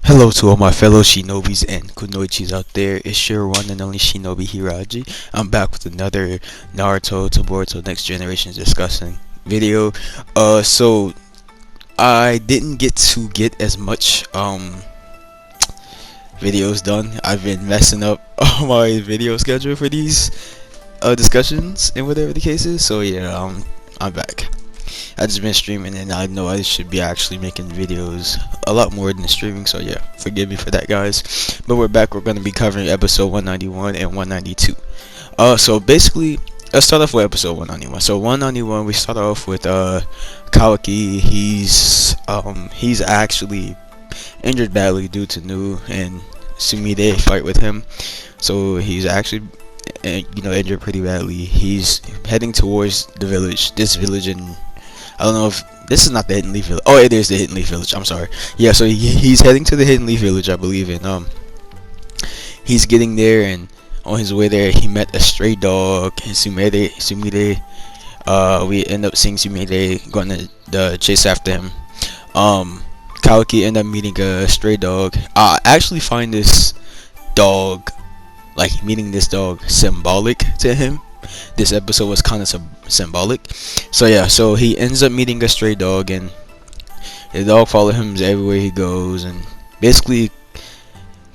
Hello to all my fellow Shinobis and Kunoichis out there. It's your one and only Shinobi Hiraji. I'm back with another Naruto to Boruto Next Generations discussing video. So I didn't get as much videos done. I've been messing up all my video schedule for these discussions and whatever the case is. So yeah, I'm back. I just been streaming and I know I should be actually making videos a lot more than streaming, so yeah, forgive me for that, guys. But we're back. We're going to be covering episode 191 and 192. So basically, let's start off with episode 191. So 191, we start off with Kawaki. He's actually injured badly due to Nu and Sumide fight with him. So he's actually injured pretty badly. He's heading towards the village. This village in, I don't know if this is not the Hidden Leaf Village. Oh, it is the Hidden Leaf Village. I'm sorry. Yeah, so he's heading to the Hidden Leaf Village, I believe, and he's getting there, and on his way there, he met a stray dog. And Sumide, we end up seeing Sumide going to chase after him. Kawaki end up meeting a stray dog. I actually find this dog, like meeting this dog, symbolic to him. This episode was kind of symbolic. So yeah, so he ends up meeting a stray dog, and the dog follows him everywhere he goes, and basically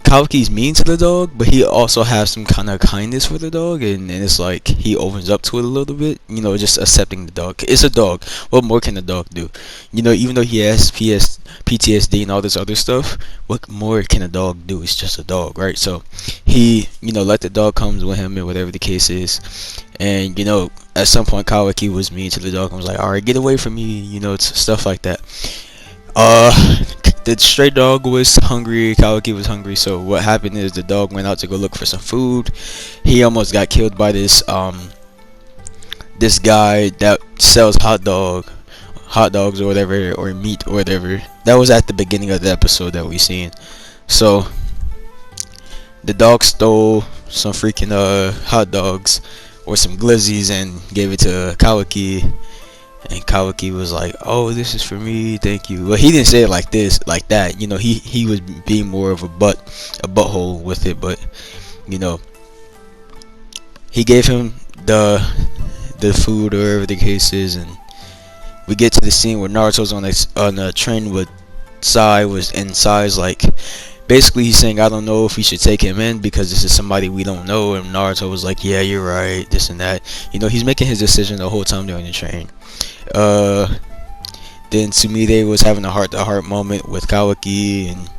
Kawaki's mean to the dog, but he also has some kind of kindness for the dog, and it's like he opens up to it a little bit, just accepting the dog. It's a dog. What more can a dog do? Even though he has PTSD and all this other stuff, what more can a dog do? It's just a dog, right? So he, let the dog come with him and whatever the case is. And, at some point Kawaki was mean to the dog and was like, alright, get away from me, it's stuff like that. The stray dog was hungry, Kawaki was hungry, so what happened is the dog went out to go look for some food. He almost got killed by this guy that sells hot dogs or whatever, or meat or whatever. That was at the beginning of the episode that we seen. So the dog stole some freaking hot dogs or some glizzies and gave it to Kawaki. And Kawaki was like, "Oh, this is for me, thank you." Well, he didn't say it like that. He was being more of a butthole with it, but he gave him the food or whatever the case is, and we get to the scene where Naruto's on a train with Sai. Sai's like, basically he's saying, I don't know if we should take him in because this is somebody we don't know, and Naruto was like, yeah, you're right, this and that. He's making his decision the whole time during the train. Then Sumide was having a heart-to-heart moment with Kawaki, and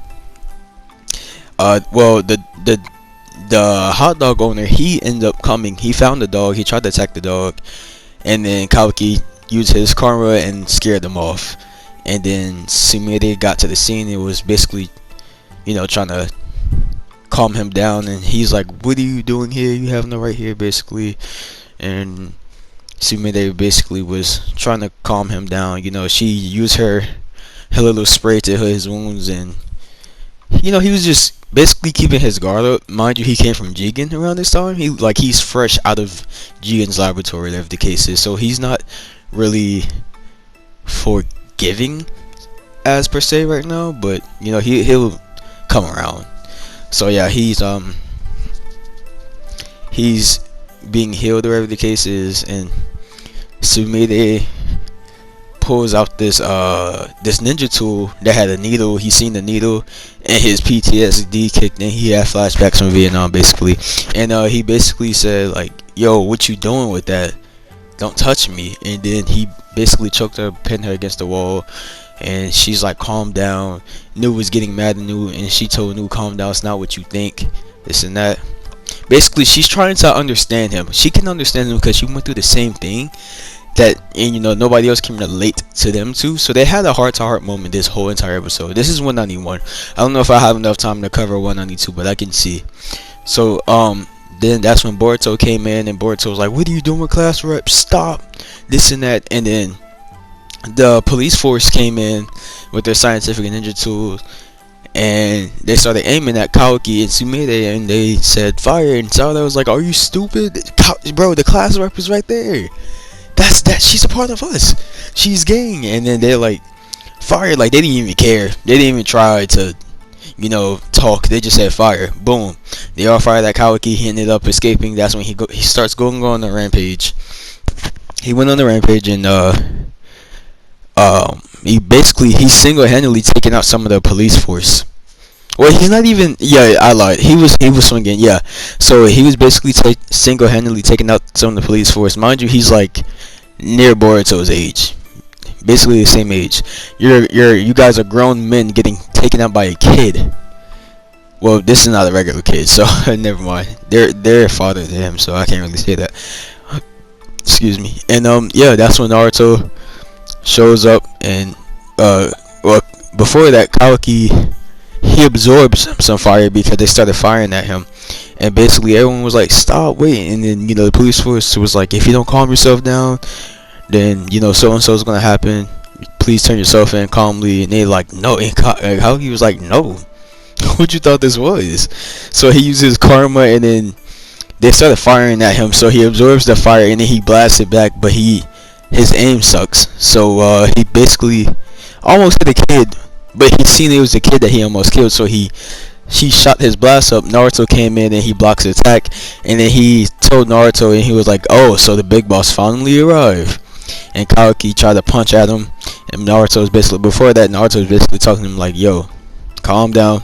well, the hot dog owner, he ended up coming. He found the dog. He tried to attack the dog, and then Kawaki used his karma and scared them off. And then Sumide got to the scene and was basically, trying to calm him down. And he's like, "What are you doing here? You have no right here," basically. And Sumide basically was trying to calm him down. She used her little spray to his wounds, and he was just basically keeping his guard up. Mind you, he came from Jigen around this time. He's fresh out of Jigen's laboratory, whatever the case is. So he's not really forgiving as per se right now, but he'll come around. So yeah, he's being healed or whatever the case is, and Sumide pulls out this ninja tool that had a needle. He seen the needle and his PTSD kicked in. He had flashbacks from Vietnam basically, and he basically said like, "Yo, what you doing with that? Don't touch me." And then he basically choked her, pinned her against the wall, and she's like, "Calm down." Nu was getting mad at Nu, and she told Nu, "Calm down, it's not what you think, this and that." Basically, she's trying to understand him. She can understand him because she went through the same thing and nobody else can relate to them too. So they had a heart-to-heart moment this whole entire episode. This is 191. I don't know if I have enough time to cover 192, but I can see. So then that's when Boruto came in, and Boruto was like, "What are you doing, class rep? Stop this and that." And then the police force came in with their scientific and ninja tools, and they started aiming at Kawaki and Sumide, and they said fire, and Sada was like, "Are you stupid? Bro, the class rep is right there. She's a part of us. She's gang." And then they're like, fire. Like, they didn't even care. They didn't even try to talk. They just said fire. Boom. They all fired at Kawaki. He ended up escaping. That's when he starts going on the rampage. He went on the rampage and he's single-handedly taking out some of the police force. Well, he's not even. Yeah, I lied. He was swinging. Yeah, so he was basically single-handedly taking out some of the police force. Mind you, he's like near Boruto's age, basically the same age. You guys are grown men getting taken out by a kid. Well, this is not a regular kid, so never mind. They're father to him, so I can't really say that. Excuse me. And yeah, that's when Naruto shows up, and well, before that, Kawaki, he absorbs some fire because they started firing at him, and basically everyone was like, stop, wait. And then the police force was like, if you don't calm yourself down, then so and so is gonna happen, please turn yourself in calmly. And they like, no. And Kawaki was like, no. What you thought this was? So he uses karma, and then they started firing at him, so he absorbs the fire and then he blasts it back, but his aim sucks. So he basically almost hit a kid, but he seen it was the kid that he almost killed, so he shot his blast up. Naruto came in and he blocks the attack, and then he told Naruto, and he was like, oh, so the big boss finally arrived. And Kawaki tried to punch at him, and Naruto was basically talking to him like, yo, calm down,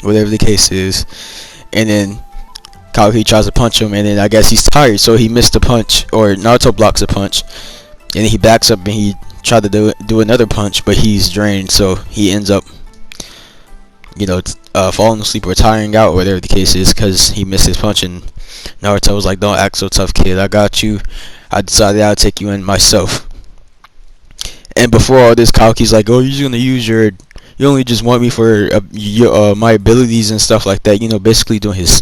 whatever the case is. And then Kawaki tries to punch him, and then I guess he's tired, so he missed the punch, or Naruto blocks a punch, and then he backs up and he tried to do another punch, but he's drained, so he ends up falling asleep or tiring out, whatever the case is, because he missed his punch. And Naruto was like, don't act so tough, kid, I got you, I decided I'll take you in myself. And before all this, Kawaki's like, oh, you're just gonna use you only just want me for my abilities and stuff like that, basically doing his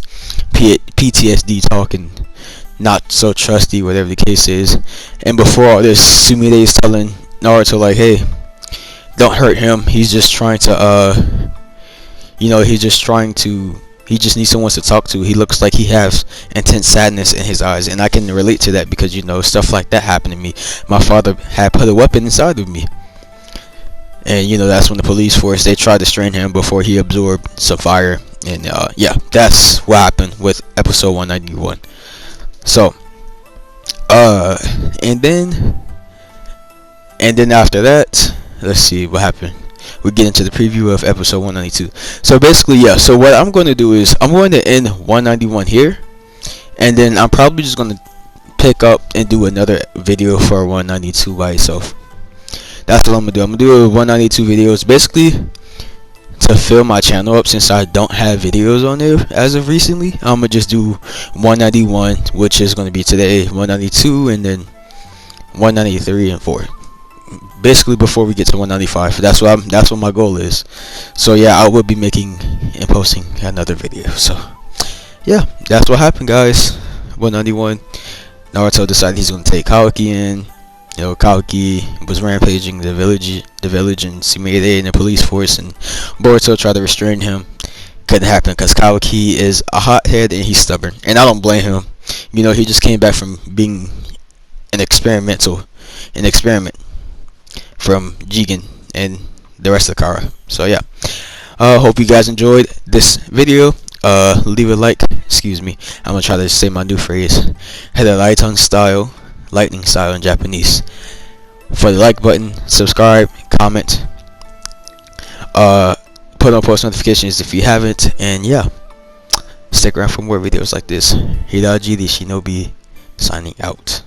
PTSD talk and not so trusty, whatever the case is. And before all this, Sumire is telling Naruto like, hey, don't hurt him, he's just trying to he just needs someone to talk to. He looks like he has intense sadness in his eyes, and I can relate to that because stuff like that happened to me. My father had put a weapon inside of me, and that's when the police force, they tried to strain him before he absorbed some fire. And yeah, that's what happened with episode 191. So and then after that, let's see what happened. We get into the preview of episode 192. So basically, yeah, so what I'm going to do is I'm going to end 191 here, and then I'm probably just going to pick up and do another video for 192 by itself. That's what I'm gonna do. I'm gonna do 192 videos, basically to fill my channel up, since I don't have videos on there as of recently. I'm gonna just do 191, which is gonna be today, 192, and then 193 and 4. Basically before we get to 195. That's what my goal is. So yeah, I will be making and posting another video. So yeah, that's what happened, guys. 191. Naruto decided he's gonna take Kawaki in. Kawaki was rampaging the village, and Sumire and the police force, and Boruto tried to restrain him. Couldn't happen because Kawaki is a hothead and he's stubborn, and I don't blame him. He just came back from being an experiment from Jigen and the rest of Kara. So yeah, hope you guys enjoyed this video. Leave a like. Excuse me, I'm gonna try to say my new phrase. Hit a lightning style in Japanese. For the like button, subscribe, comment, put on post notifications if you haven't, and yeah, stick around for more videos like this. HirajiTheShinobi signing out.